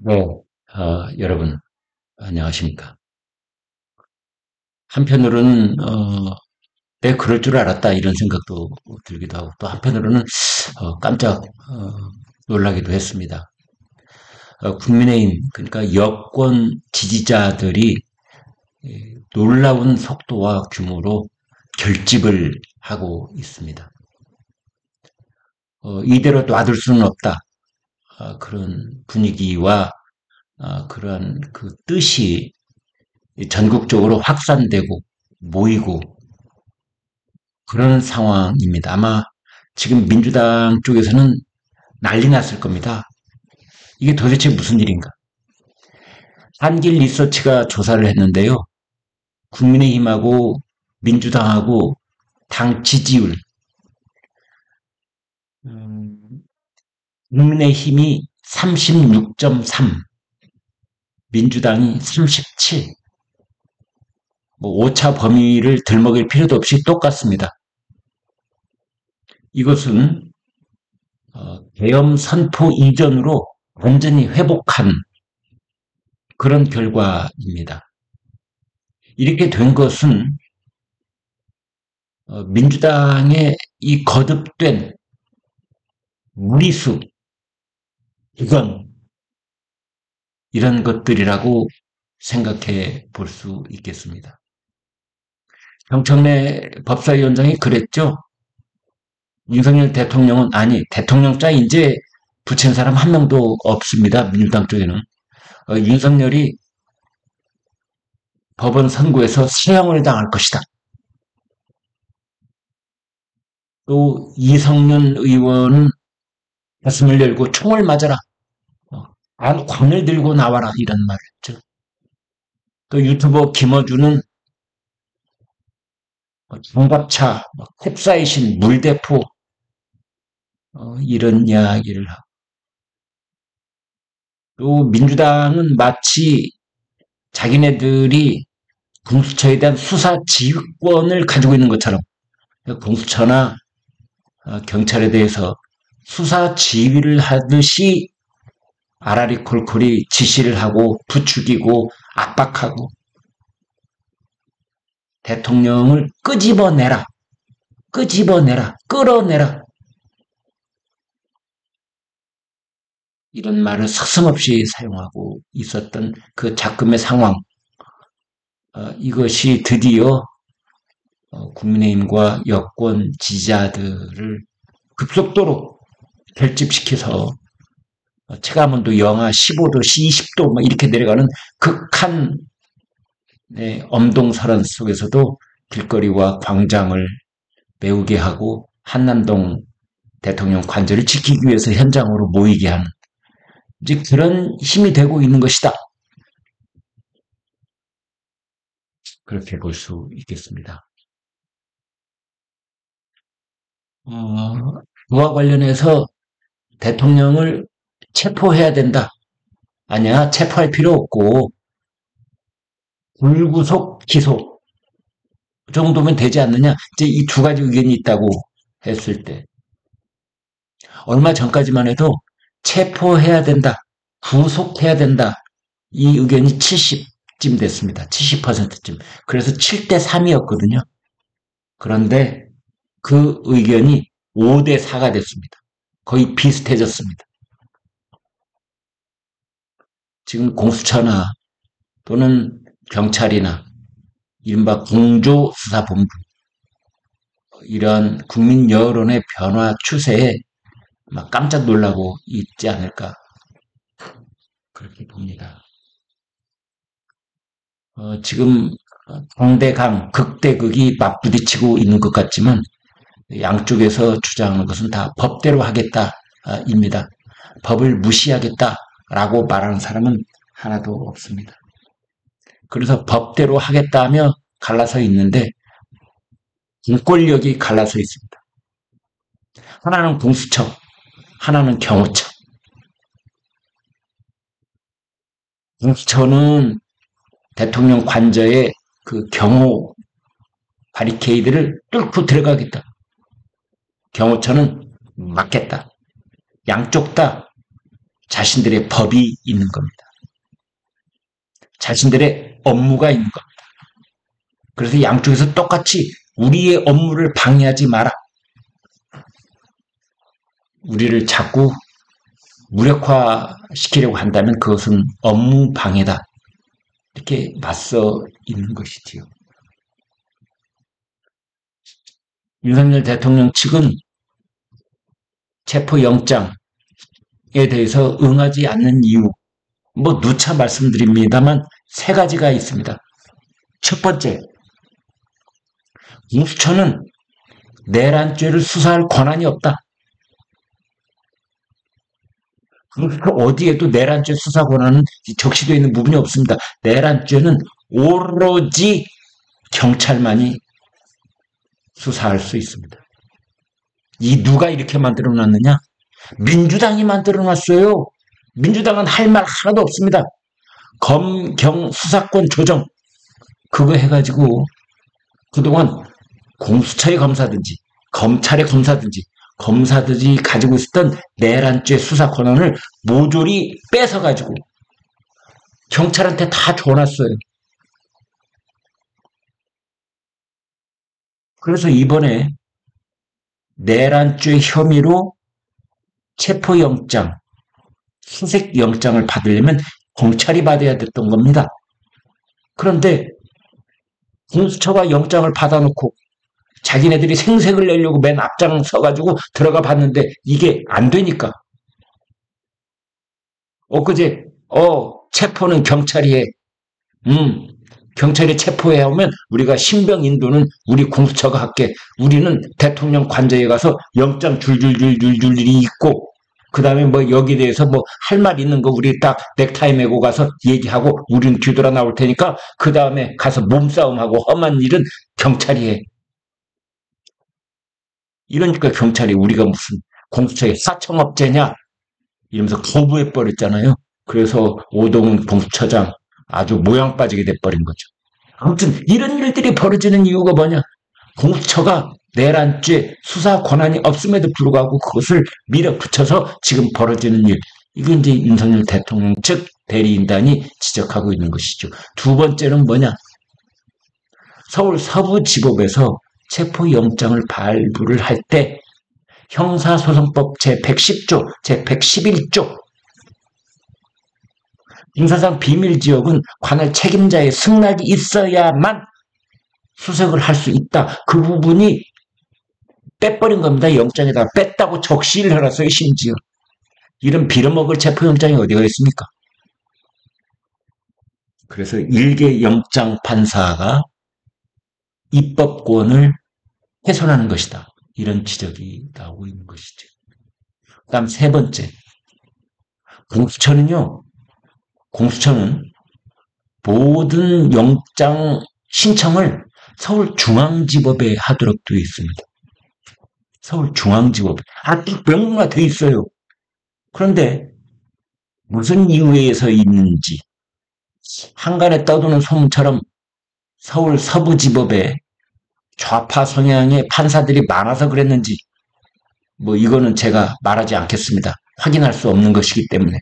네, 여러분, 안녕하십니까. 한편으로는, 내 그럴 줄 알았다, 이런 생각도 들기도 하고, 또 한편으로는, 깜짝, 놀라기도 했습니다. 국민의힘, 그러니까 여권 지지자들이 놀라운 속도와 규모로 결집을 하고 있습니다. 이대로 놔둘 수는 없다. 그런 분위기와 그러한 그 뜻이 전국적으로 확산되고 모이고 그런 상황입니다. 아마 지금 민주당 쪽에서는 난리 났을 겁니다. 이게 도대체 무슨 일인가? 한길 리서치가 조사를 했는데요. 국민의힘하고 민주당하고 당 지지율, 음, 국민의힘이 36.3, 민주당이 37, 뭐 오차 범위를 들먹일 필요도 없이 똑같습니다. 이것은 계엄 선포 이전으로 완전히 회복한 그런 결과입니다. 이렇게 된 것은 민주당의 이 거듭된 무리수, 이건 이런 것들이라고 생각해 볼 수 있겠습니다. 정청래 법사위원장이 그랬죠. 윤석열 대통령은 아니 대통령자 이제 붙인 사람 한 명도 없습니다. 민주당 쪽에는. 윤석열이 법원 선고에서 사형을 당할 것이다. 또 이성윤 의원은 가슴을 열고 총을 맞아라. 광을 들고 나와라 이런 말을 했죠. 또 유튜버 김어준은 중갑차, 캡사이신, 물대포 이런 이야기를 하고 또 민주당은 마치 자기네들이 공수처에 대한 수사 지휘권을 가지고 있는 것처럼 공수처나 경찰에 대해서 수사 지휘를 하듯이 아라리 콜콜이 지시를 하고 부추기고 압박하고 대통령을 끄집어내라, 끄집어내라, 끌어내라 이런 말을 서슴없이 사용하고 있었던 그 작금의 상황 이것이 드디어 국민의힘과 여권 지지자들을 급속도로 결집시켜서 체감온도 영하 15도, 20도 막 이렇게 내려가는 극한 엄동설한 속에서도 길거리와 광장을 메우게 하고 한남동 대통령 관저를 지키기 위해서 현장으로 모이게 하는 이제 그런 힘이 되고 있는 것이다. 그렇게 볼 수 있겠습니다. 그와 관련해서 대통령을 체포해야 된다. 아니야, 체포할 필요 없고 불구속 기소 그 정도면 되지 않느냐. 이제 이 두 가지 의견이 있다고 했을 때 얼마 전까지만 해도 체포해야 된다, 구속해야 된다 이 의견이 70쯤 됐습니다. 70%쯤. 그래서 7대 3이었거든요. 그런데 그 의견이 5대 4가 됐습니다. 거의 비슷해졌습니다. 지금 공수처나 또는 경찰이나 이른바 공조수사본부 이러한 국민 여론의 변화 추세에 막 깜짝 놀라고 있지 않을까 그렇게 봅니다. 지금 강대강, 극대극이 맞부딪히고 있는 것 같지만 양쪽에서 주장하는 것은 다 법대로 하겠다입니다. 법을 무시하겠다라고 말하는 사람은 하나도 없습니다. 그래서 법대로 하겠다며 갈라서 있는데 공권력이 갈라서 있습니다. 하나는 공수처, 하나는 경호처. 공수처는 대통령 관저에 그 경호 바리케이드를 뚫고 들어가겠다. 경호처는 막겠다. 양쪽 다 자신들의 법이 있는 겁니다. 자신들의 업무가 있는 겁니다. 그래서 양쪽에서 똑같이 우리의 업무를 방해하지 마라. 우리를 자꾸 무력화시키려고 한다면 그것은 업무 방해다. 이렇게 맞서 있는 것이지요. 윤석열 대통령 측은 체포영장에 대해서 응하지 않는 이유, 누차 말씀드립니다만 세 가지가 있습니다. 첫 번째, 공수처는 내란죄를 수사할 권한이 없다. 어디에도 내란죄 수사 권한은 적시되어 있는 부분이 없습니다. 내란죄는 오로지 경찰만이 수사할 수 있습니다. 이 누가 이렇게 만들어놨느냐? 민주당이 만들어놨어요. 민주당은 할 말 하나도 없습니다. 검경 수사권 조정 그거 해가지고 그동안 공수처의 검사든지 검찰의 검사들이 가지고 있었던 내란죄 수사 권한을 모조리 뺏어가지고 경찰한테 다 줘놨어요. 그래서 이번에 내란죄 혐의로 체포영장, 수색영장을 받으려면 검찰이 받아야 됐던 겁니다. 그런데 공수처가 영장을 받아놓고 자기네들이 생색을 내려고 맨 앞장 서가지고 들어가 봤는데 이게 안 되니까. 엊그제 체포는 경찰이 해. 경찰이 체포해야 하면 우리가 신병 인도는 우리 공수처가 할게. 우리는 대통령 관저에 가서 영장 줄줄줄줄줄이 있고 그 다음에 여기에 대해서 할 말 있는 거 우리 딱 넥타이 메고 가서 얘기하고 우리는 뒤돌아 나올 테니까 그 다음에 가서 몸싸움하고 험한 일은 경찰이 해. 이러니까 경찰이 우리가 무슨 공수처의 사청업체냐 이러면서 거부해버렸잖아요. 그래서 오동훈 공수처장 아주 모양 빠지게 돼버린 거죠. 아무튼 이런 일들이 벌어지는 이유가 뭐냐? 공수처가 내란죄 수사 권한이 없음에도 불구하고 그것을 밀어붙여서 지금 벌어지는 일. 이건 이제 윤석열 대통령 측 대리인단이 지적하고 있는 것이죠. 두 번째는 뭐냐? 서울 서부지법에서 체포영장을 발부를 할 때 형사소송법 제110조, 제111조 인사상 비밀지역은 관할 책임자의 승낙이 있어야만 수색을 할 수 있다. 그 부분이 빼버린 겁니다. 영장에다가 뺐다고 적시를 해놨어요. 심지어. 이런 빌어먹을 체포영장이 어디가 있습니까? 그래서 일개 영장 판사가 입법권을 훼손하는 것이다. 이런 지적이 나오고 있는 것이죠. 그 다음 세 번째. 공수처는 모든 영장 신청을 서울중앙지법에 하도록 되어 있습니다. 서울중앙지법에. 명문화 되어 있어요. 그런데 무슨 이유에서 있는지 한간에 떠도는 소문처럼 서울 서부지법에 좌파 성향의 판사들이 많아서 그랬는지 이거는 제가 말하지 않겠습니다. 확인할 수 없는 것이기 때문에.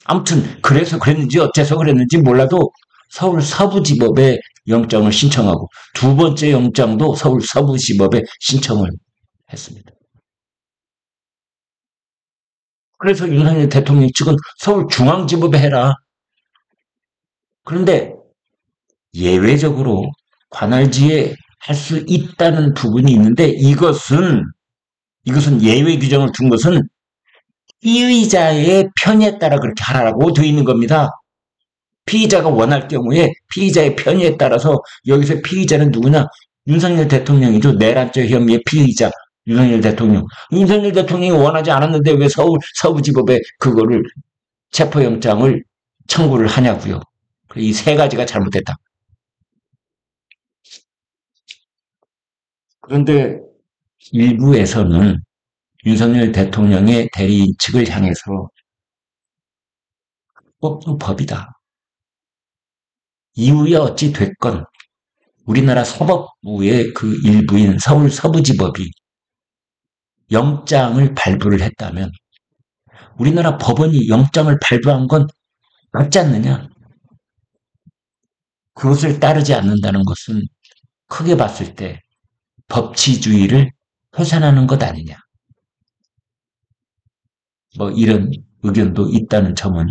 아무튼 그래서 그랬는지 어째서 그랬는지 몰라도 서울 서부지법에 영장을 신청하고 두 번째 영장도 서울 서부지법에 신청을 했습니다. 그래서 윤석열 대통령 측은 서울중앙지법에 해라. 그런데 예외적으로 관할지에 할 수 있다는 부분이 있는데 이것은 예외 규정을 둔 것은 피의자의 편의에 따라 그렇게 하라고 되어 있는 겁니다. 피의자가 원할 경우에 피의자의 편의에 따라서 여기서 피의자는 누구냐? 윤석열 대통령이죠. 내란죄 혐의의 피의자 윤석열 대통령. 윤석열 대통령이 원하지 않았는데 왜 서울 서부지법에 그거를 체포영장을 청구를 하냐고요. 이 세 가지가 잘못됐다. 그런데 일부에서는 윤석열 대통령의 대리인 측을 향해서 법도 법이다. 이후에 어찌 됐건 우리나라 사법부의 그 일부인 서울 서부지법이 영장을 발부를 했다면 우리나라 법원이 영장을 발부한 건 맞지 않느냐? 그것을 따르지 않는다는 것은 크게 봤을 때 법치주의를 훼손하는 것 아니냐. 뭐 이런 의견도 있다는 점은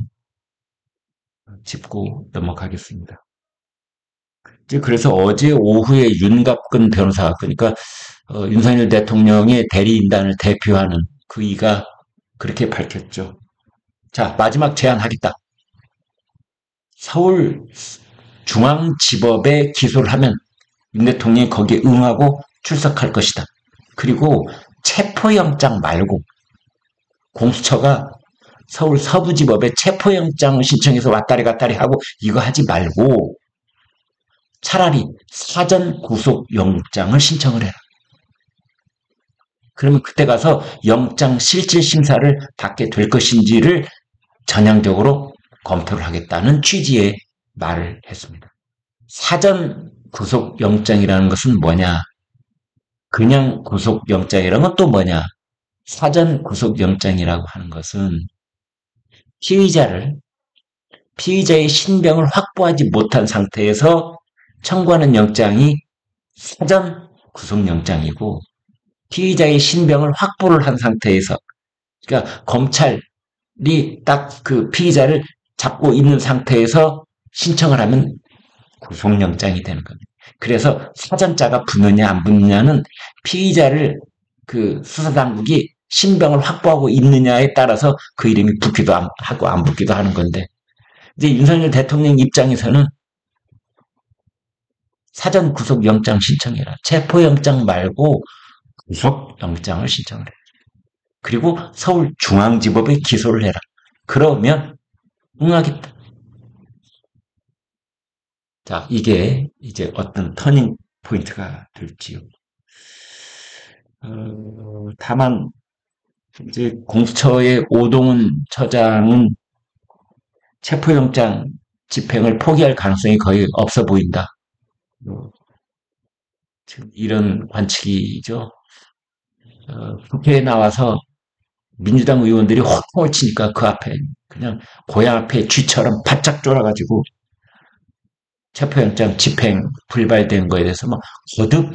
짚고 넘어가겠습니다. 그래서 어제 오후에 윤갑근 변호사가, 그러니까 윤석열 대통령의 대리인단을 대표하는 그이가 그렇게 밝혔죠. 자, 마지막 제안하겠다. 서울중앙지법에 기소를 하면 윤 대통령이 거기에 응하고 출석할 것이다. 그리고 체포영장 말고 공수처가 서울 서부지법에 체포영장을 신청해서 왔다리 갔다리 하고 이거 하지 말고 차라리 사전 구속영장을 신청을 해라. 그러면 그때 가서 영장 실질 심사를 받게 될 것인지를 전향적으로 검토를 하겠다는 취지의 말을 했습니다. 사전 구속영장이라는 것은 뭐냐? 그냥 구속영장이라는 건 또 뭐냐? 사전 구속영장이라고 하는 것은 피의자의 신병을 확보하지 못한 상태에서 청구하는 영장이 사전 구속영장이고, 피의자의 신병을 확보를 한 상태에서, 그러니까 검찰이 딱 그 피의자를 잡고 있는 상태에서 신청을 하면 구속영장이 되는 겁니다. 그래서 사전자가 붙느냐 안 붙느냐는 피의자를 그 수사당국이 신병을 확보하고 있느냐에 따라서 그 이름이 붙기도 하고 안 붙기도 하는 건데, 이제 윤석열 대통령 입장에서는 사전 구속영장 신청해라. 체포영장 말고 구속영장을 신청을 해라. 그리고 서울중앙지법에 기소를 해라. 그러면 응하겠다. 자, 이게 이제 어떤 터닝 포인트가 될지요. 다만 이제 공수처의 오동훈 처장은 체포영장 집행을 포기할 가능성이 거의 없어 보인다. 지금 이런 관측이죠. 국회에 나와서 민주당 의원들이 호통을 치니까 그 앞에 그냥 고향 앞에 쥐처럼 바짝 쫄아가지고 체포영장 집행 불발된 거에 대해서 막 거듭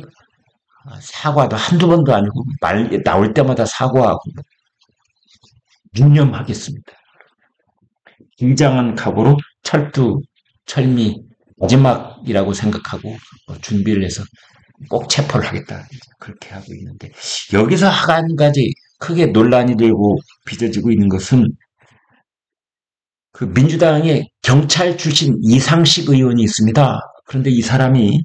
사과도 한두 번도 아니고 말 나올 때마다 사과하고 유념하겠습니다. 긴장한 각오로 철미 마지막이라고 생각하고 준비를 해서 꼭 체포를 하겠다. 그렇게 하고 있는데, 여기서 한 가지 크게 논란이 되고 빚어지고 있는 것은 그 민주당의 경찰 출신 이상식 의원이 있습니다. 그런데 이 사람이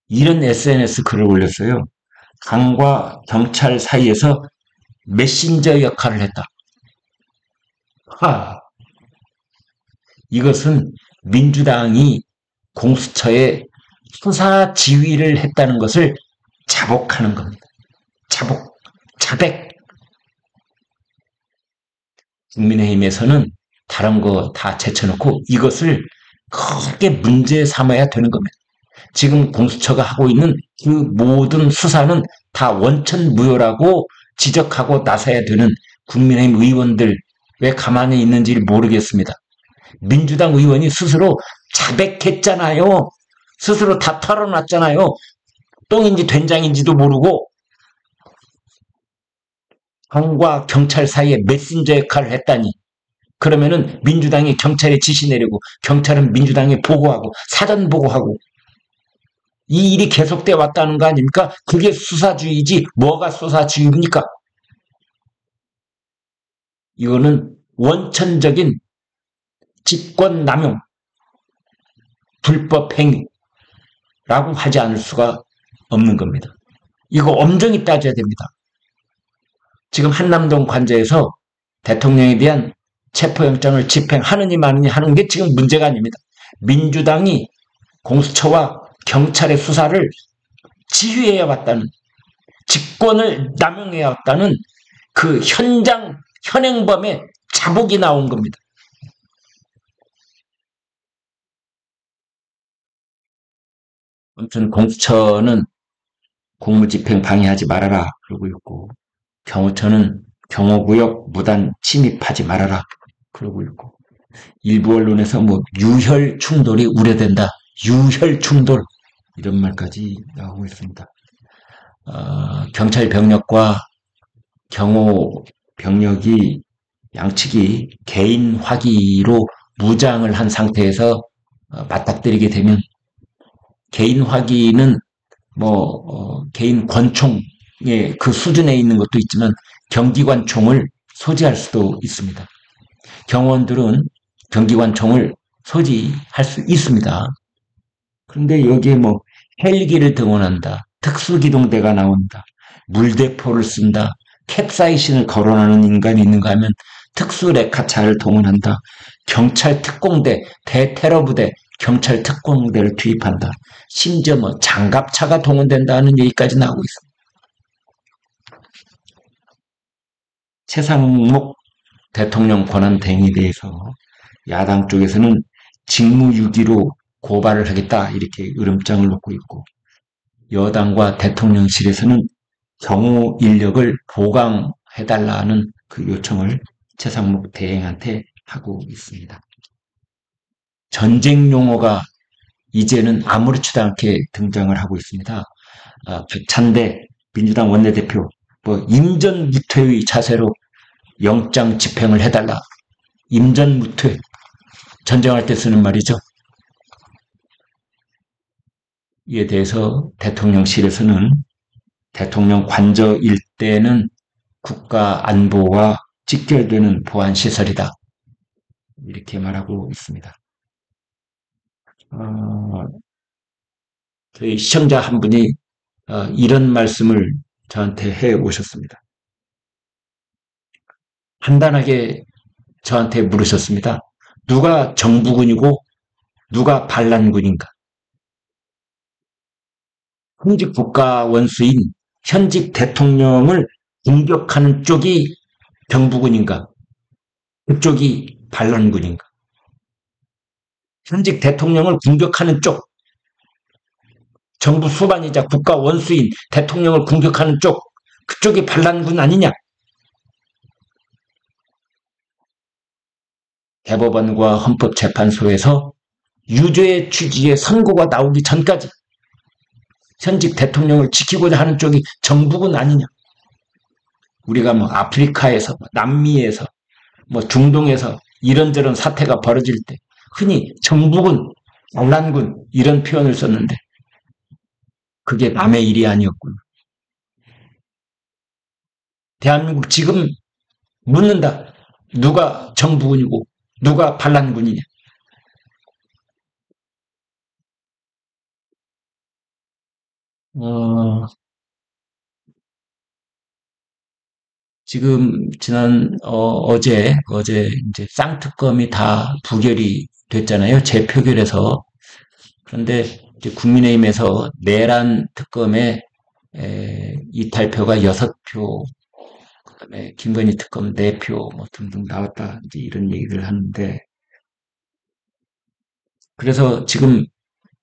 이런 SNS 글을 올렸어요. 당과 경찰 사이에서 메신저 역할을 했다. 이것은 민주당이 공수처에 수사 지휘를 했다는 것을 자복하는 겁니다. 자백. 국민의힘에서는 다른 거 다 제쳐놓고 이것을 크게 문제 삼아야 되는 겁니다. 지금 공수처가 하고 있는 그 모든 수사는 다 원천무효라고 지적하고 나서야 되는 국민의힘 의원들 왜 가만히 있는지 모르겠습니다. 민주당 의원이 스스로 자백했잖아요. 스스로 다 털어놨잖아요. 똥인지 된장인지도 모르고 당과 경찰 사이에 메신저 역할을 했다니. 그러면은 민주당이 경찰에 지시 내리고 경찰은 민주당에 보고하고 사전 보고하고 이 일이 계속돼 왔다는 거 아닙니까? 그게 수사주의지 뭐가 수사주의입니까? 이거는 원천적인 직권남용, 불법행위라고 하지 않을 수가 없는 겁니다. 이거 엄정히 따져야 됩니다. 지금 한남동 관저에서 대통령에 대한 체포영장을 집행하느니 마느니 하는 게 지금 문제가 아닙니다. 민주당이 공수처와 경찰의 수사를 지휘해야 왔다는, 직권을 남용해야 왔다는 그 현행범의 자복이 나온 겁니다. 아무튼 공수처는 공무집행 방해하지 말아라 그러고 있고, 경호처는 경호구역 무단 침입하지 말아라. 그러고 있고. 일부 언론에서 뭐 유혈 충돌이 우려된다. 유혈 충돌 이런 말까지 나오고 있습니다. 경찰 병력과 경호 병력이 양측이 개인 화기로 무장을 한 상태에서 맞닥뜨리게 되면 개인 화기는 개인 권총의 그 수준에 있는 것도 있지만 경기관총을 소지할 수도 있습니다. 경호원들은 경기관총을 소지할 수 있습니다. 그런데 여기에 뭐 헬기를 등원한다, 특수기동대가 나온다, 물대포를 쓴다, 캡사이신을 거론하는 인간이 있는가 하면 특수레카차를 동원한다, 경찰 특공대, 대테러부대, 경찰 특공대를 투입한다, 심지어 뭐 장갑차가 동원된다는 얘기까지 나오고 있습니다. 최상목 대통령 권한대행에 대해서 야당 쪽에서는 직무유기로 고발을 하겠다 이렇게 으름장을 놓고 있고, 여당과 대통령실에서는 경호 인력을 보강해달라는 그 요청을 최상목 대행한테 하고 있습니다. 전쟁 용어가 이제는 아무렇지도 않게 등장을 하고 있습니다. 박찬대 민주당 원내대표 임전무퇴의 자세로 영장 집행을 해달라. 임전무퇴, 전쟁할 때 쓰는 말이죠. 이에 대해서 대통령실에서는 대통령 관저 일대는 국가 안보와 직결되는 보안시설이다. 이렇게 말하고 있습니다. 저희 시청자 한 분이 이런 말씀을 저한테 해 오셨습니다. 간단하게 저한테 물으셨습니다. 누가 정부군이고 누가 반란군인가? 현직 국가 원수인 현직 대통령을 공격하는 쪽이 정부군인가? 그쪽이 반란군인가? 현직 대통령을 공격하는 쪽, 정부 수반이자 국가 원수인 대통령을 공격하는 쪽, 그쪽이 반란군 아니냐? 대법원과 헌법재판소에서 유죄의 취지의 선고가 나오기 전까지 현직 대통령을 지키고자 하는 쪽이 정부군 아니냐? 우리가 뭐 아프리카에서, 남미에서, 뭐 중동에서 이런저런 사태가 벌어질 때 흔히 정부군, 반란군 이런 표현을 썼는데 그게 남의 일이 아니었군. 대한민국 지금 묻는다. 누가 정부군이고 누가 반란군이냐? 지금 어제 이제 쌍특검이 다 부결이 됐잖아요. 재표결해서. 그런데 이제 국민의힘에서 내란 특검에 이탈표가 6표, 그다음에 김건희 특검 4표 뭐 등등 나왔다. 이제 이런 얘기를 하는데, 그래서 지금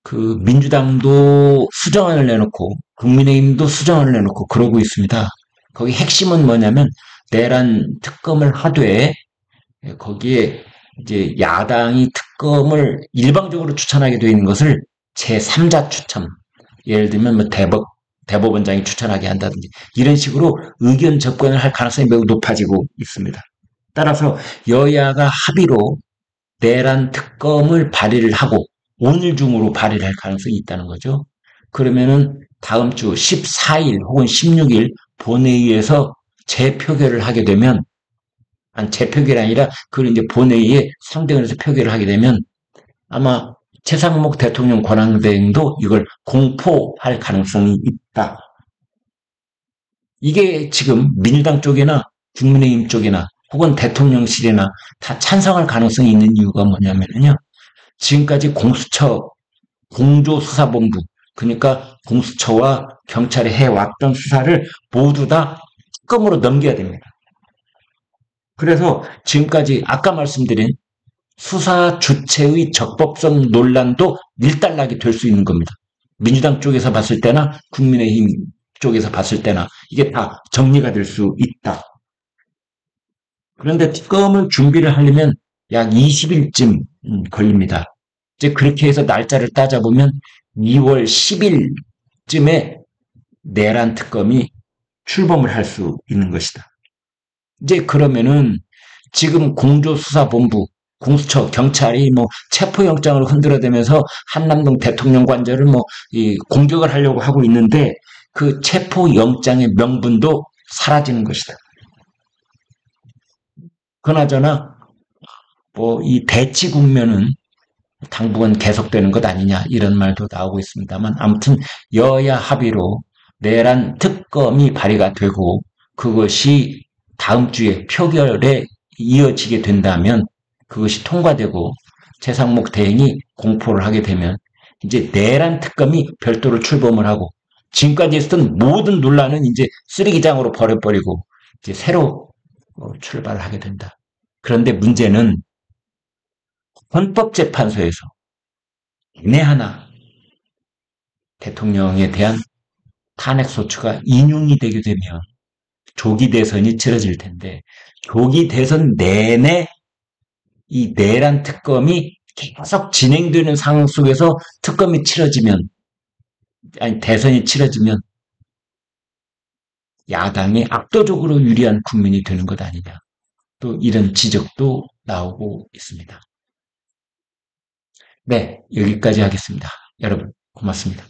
그 민주당도 수정안을 내놓고 국민의힘도 수정안을 내놓고 그러고 있습니다. 거기 핵심은 뭐냐면 내란 특검을 하되 거기에 이제 야당이 특검을 일방적으로 추천하게 되어 있는 것을 제3자 추천, 예를 들면 뭐 대법원장이 추천하게 한다든지 이런 식으로 의견 접근을 할 가능성이 매우 높아지고 있습니다. 따라서 여야가 합의로 내란 특검을 발의를 하고 오늘 중으로 발의를 할 가능성이 있다는 거죠. 그러면은 다음 주 14일 혹은 16일 본회의에서 재표결을 하게 되면, 재표결이 아니라 그걸 이제 본회의에 상정을 해서 표결을 하게 되면 아마 최상목 대통령 권한대행도 이걸 공포할 가능성이 있다. 이게 지금 민주당 쪽이나 국민의힘 쪽이나 혹은 대통령실이나 다 찬성할 가능성이 있는 이유가 뭐냐면요. 지금까지 공수처, 공조수사본부, 그러니까 공수처와 경찰이 해왔던 수사를 모두 다 특검으로 넘겨야 됩니다. 그래서 지금까지 아까 말씀드린 수사 주체의 적법성 논란도 일단락이 될 수 있는 겁니다. 민주당 쪽에서 봤을 때나 국민의힘 쪽에서 봤을 때나 이게 다 정리가 될 수 있다. 그런데 특검을 준비를 하려면 약 20일쯤 걸립니다. 이제 그렇게 해서 날짜를 따져보면 2월 10일쯤에 내란 특검이 출범을 할 수 있는 것이다. 이제 그러면은 지금 공조수사본부, 공수처, 경찰이 뭐 체포영장을 흔들어대면서 한남동 대통령 관저를 뭐 공격을 하려고 하고 있는데 그 체포영장의 명분도 사라지는 것이다. 그나저나 뭐 이 대치 국면은 당분간 계속되는 것 아니냐 이런 말도 나오고 있습니다만 아무튼 여야 합의로 내란 특검이 발의가 되고 그것이 다음 주에 표결에 이어지게 된다면 그것이 통과되고 최상목 대행이 공포를 하게 되면 이제 내란 특검이 별도로 출범을 하고 지금까지 있었던 모든 논란은 이제 쓰레기장으로 버려버리고 이제 새로 출발을 하게 된다. 그런데 문제는 헌법재판소에서 내 하나 대통령에 대한 탄핵소추가 인용이 되게 되면 조기 대선이 치러질 텐데 조기 대선 내내 이 내란 특검이 계속 진행되는 상황 속에서 특검이 치러지면 아니 대선이 치러지면 야당이 압도적으로 유리한 국면이 되는 것 아니냐. 또 이런 지적도 나오고 있습니다. 네, 여기까지 하겠습니다. 여러분 고맙습니다.